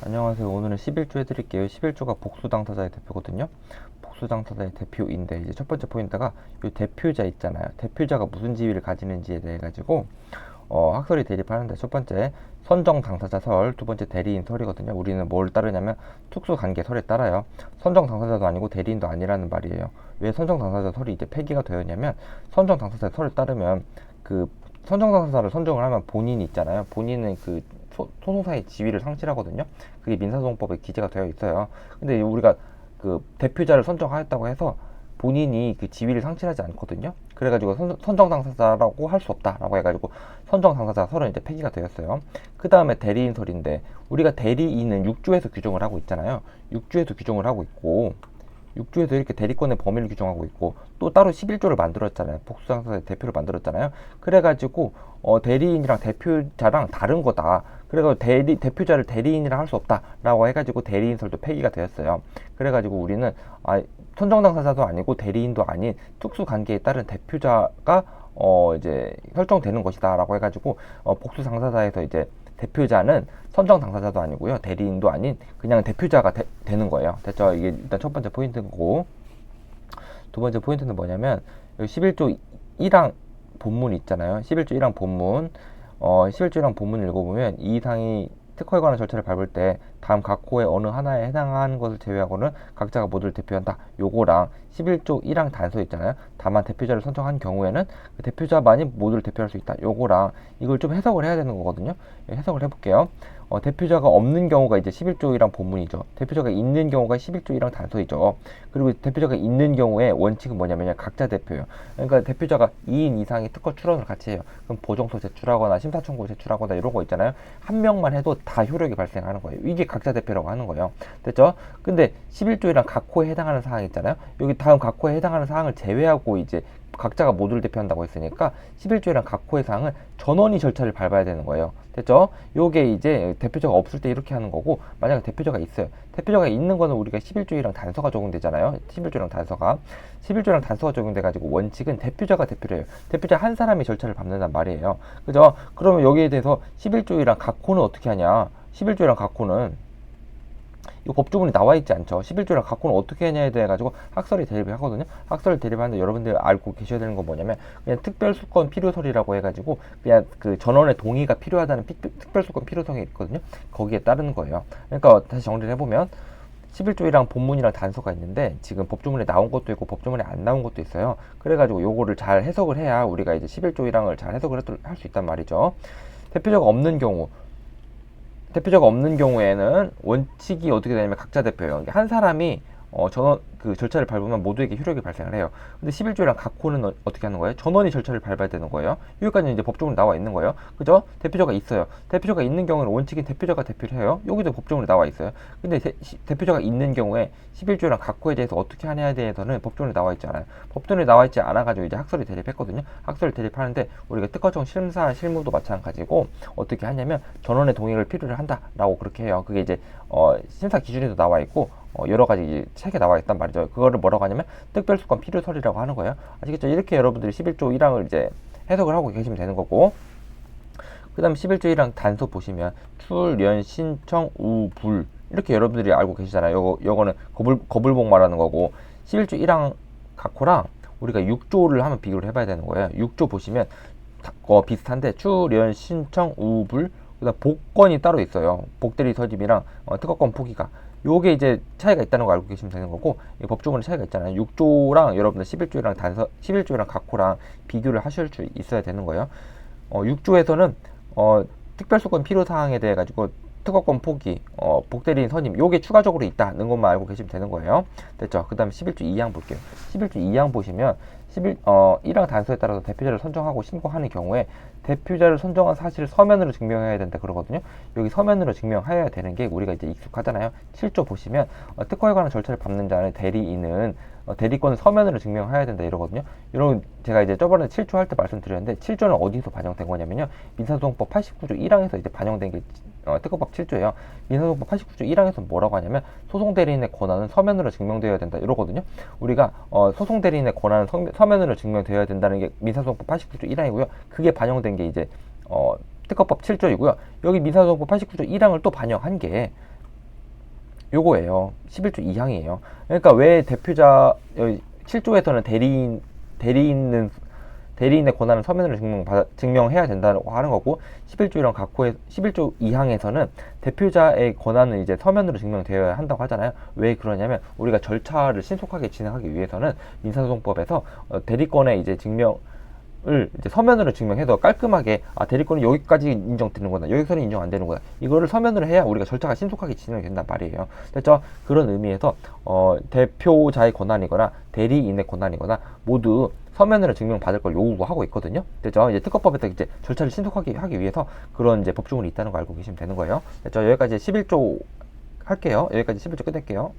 안녕하세요. 오늘은 11조 해드릴게요. 11조가 복수 당사자의 대표거든요. 복수 당사자의 대표인데 이제 첫 번째 포인트가 이 대표자 있잖아요. 대표자가 무슨 지위를 가지는지에 대해 가지고 학설이 대립하는데 첫 번째 선정 당사자 설, 두 번째 대리인 설이거든요. 우리는 뭘 따르냐면 특수관계 설에 따라요. 선정 당사자도 아니고 대리인도 아니라는 말이에요. 왜 선정 당사자 설이 이제 폐기가 되었냐면 선정 당사자 설에 따르면 그 선정 당사자를 선정을 하면 본인이 있잖아요. 본인은 그 소송사의 지위를 상실하거든요. 그게 민사소송법에 기재가 되어 있어요. 근데 우리가 그 대표자를 선정하였다고 해서 본인이 그 지위를 상실하지 않거든요. 그래가지고 선정 당사자라고 할 수 없다라고 해가지고 선정 당사자 설은 이제 폐기가 되었어요. 그 다음에 대리인설인데 우리가 대리인은 6조에서 규정을 하고 있잖아요. 6조에서 규정을 하고 있고 6조에서 이렇게 대리권의 범위를 규정하고 있고 또 따로 11조를 만들었잖아요. 복수당사자의 대표를 만들었잖아요. 그래가지고 대리인이랑 대표자랑 다른 거다. 그래서 대표자를 대리인이라 할 수 없다라고 해가지고 대리인설도 폐기가 되었어요. 그래가지고 우리는 선정당사자도 아니고 대리인도 아닌 특수관계에 따른 대표자가 이제 설정되는 것이다라고 해가지고 복수당사자에서 이제 대표자는 선정 당사자도 아니고요. 대리인도 아닌 그냥 대표자가 되는 거예요. 됐죠? 이게 일단 첫 번째 포인트고 두 번째 포인트는 뭐냐면 11조 1항 본문 있잖아요. 11조 1항 본문 11조 1항 본문 읽어보면 이 이상이 특허에 관한 절차를 밟을 때 다음 각 호의 어느 하나에 해당하는 것을 제외하고는 각자가 모두를 대표한다. 요거랑 11조 1항 단서 있잖아요. 다만 대표자를 선정한 경우에는 그 대표자만이 모두를 대표할 수 있다. 요거랑 이걸 좀 해석을 해야 되는 거거든요. 해석을 해볼게요. 대표자가 없는 경우가 이제 11조 1항 본문이죠. 대표자가 있는 경우가 11조 1항 단서이죠. 그리고 대표자가 있는 경우에 원칙은 뭐냐면 각자 대표예요. 그러니까 대표자가 2인 이상이 특허 출원을 같이 해요. 그럼 보정서 제출하거나 심사청구 제출하거나 이런 거 있잖아요. 한 명만 해도 다 효력이 발생하는 거예요. 이게 각자 대표라고 하는 거예요. 됐죠? 근데 11조이랑 각 호에 해당하는 사항 있잖아요. 여기 다음 각 호에 해당하는 사항을 제외하고 이제 각자가 모두를 대표한다고 했으니까 11조이랑 각 호의 사항은 전원이 절차를 밟아야 되는 거예요. 됐죠? 요게 이제 대표자가 없을 때 이렇게 하는 거고 만약에 대표자가 있어요. 대표자가 있는 거는 우리가 11조이랑 단서가 적용되잖아요. 11조랑 단서가 11조랑 단서가 적용돼 가지고 원칙은 대표자가 대표를 해요. 대표자 한 사람이 절차를 밟는단 말이에요. 그죠? 그러면 여기에 대해서 11조이랑 각 호는 어떻게 하냐? 11조이랑 각 호는 이 법조문이 나와 있지 않죠. 11조랑 각호는 어떻게 하냐에 대해 가지고 학설이 대립을 하거든요. 학설을 대립하는데 여러분들 알고 계셔야 되는 건 뭐냐면 그냥 특별수권 필요설이라고 해가지고 그냥 그 전원의 동의가 필요하다는 특별수권 필요성이 있거든요. 거기에 따르는 거예요. 그러니까 다시 정리를 해보면 11조이랑 본문이랑 단서가 있는데 지금 법조문에 나온 것도 있고 법조문에 안 나온 것도 있어요. 그래가지고 요거를 잘 해석을 해야 우리가 이제 11조이랑을 잘 해석을 할 수 있단 말이죠. 대표자가 없는 경우 대표자가 없는 경우에는 원칙이 어떻게 되냐면 각자 대표예요. 한 사람이 전원 그 절차를 밟으면 모두에게 효력이 발생을 해요. 근데 11조랑 각호는 어떻게 하는 거예요? 전원이 절차를 밟아야 되는 거예요. 여기까지 이제 법적으로 나와 있는 거예요. 그죠? 대표자가 있어요. 대표자가 있는 경우는 원칙인 대표자가 대표를 해요. 여기도 법적으로 나와 있어요. 근데 대표자가 있는 경우에 11조랑 각호에 대해서 어떻게 하냐에 대해서는 법적으로 나와 있지 않아요. 법적으로 나와 있지 않아가지고 이제 학설이 대립했거든요. 학설이 대립하는데 우리가 특허청 심사 실무도 마찬가지고 어떻게 하냐면 전원의 동의를 필요로 한다라고 그렇게 해요. 그게 이제 심사 기준에도 나와 있고 여러 가지 책에 나와 있단 말이죠. 그거를 뭐라고 하냐면 특별수권 필요설이라고 하는 거예요. 아시겠죠? 이렇게 여러분들이 11조 1항을 이제 해석을 하고 계시면 되는 거고, 그 다음 11조 1항 단서 보시면 출연 신청 우불 이렇게 여러분들이 알고 계시잖아요. 요거는 거불복 말하는 거고 11조 1항 각호랑 우리가 6조를 한번 비교를 해봐야 되는 거예요. 6조 보시면 비슷한데 출연 신청 우불 그다음 복권이 따로 있어요. 복대리 서집이랑 특허권 포기가 요게 이제 차이가 있다는 거 알고 계시면 되는 거고 법조문의 차이가 있잖아요. 6조랑 여러분들 11조랑 단서 11조랑 각호랑 비교를 하실 수 있어야 되는 거예요. 6조에서는 특별수권 필요사항에 대해 가지고 특허권 포기, 복대리인 선임 요게 추가적으로 있다는 것만 알고 계시면 되는 거예요. 됐죠? 그 다음에 11조 2항 볼게요. 11조 2항 보시면 1항 단서에 따라서 대표자를 선정하고 신고하는 경우에 대표자를 선정한 사실을 서면으로 증명해야 된다 그러거든요. 여기 서면으로 증명해야 되는 게 우리가 이제 익숙하잖아요. 7조 보시면 특허에 관한 절차를 밟는 자는 대리인은 대리권을 서면으로 증명해야 된다 이러거든요. 이런 제가 이제 저번에 7조 할 때 말씀드렸는데 7조는 어디서 반영된 거냐면요. 민사소송법 89조 1항에서 이제 반영된 게 특허법 7조예요. 민사소송법 89조 1항에서 뭐라고 하냐면 소송 대리인의 권한은 서면으로 증명되어야 된다 이러거든요. 우리가 소송 대리인의 권한은 서면으로 증명되어야 된다는 게 민사소송법 89조 1항이고요. 그게 반영된 게 이제 특허법 7조이고요. 여기 민사소송법 89조 1항을 또 반영한 게 요거예요. 11조 2항이에요. 그러니까 왜 대표자 7조에서는 대리인의 권한을 서면으로 증명해야 된다고 하는 거고 11조 11조 2항에서는 대표자의 권한은 이제 서면으로 증명되어야 한다고 하잖아요. 왜 그러냐면 우리가 절차를 신속하게 진행하기 위해서는 민사소송법에서 대리권의 이제 증명을 이제 서면으로 증명해서 깔끔하게 대리권이 여기까지 인정되는구나, 여기서는 인정 안 되는구나, 이거를 서면으로 해야 우리가 절차가 신속하게 진행된단 말이에요. 그래서 그런 의미에서 대표자의 권한이거나 대리인의 권한이거나 모두 서면으로 증명받을 걸 요구하고 있거든요. 그죠? 이제 특허법에서 이제 절차를 신속하게 하기 위해서 그런 이제 법조문이 있다는 거 알고 계시면 되는 거예요. 그죠? 여기까지 11조 할게요. 여기까지 11조 끝낼게요.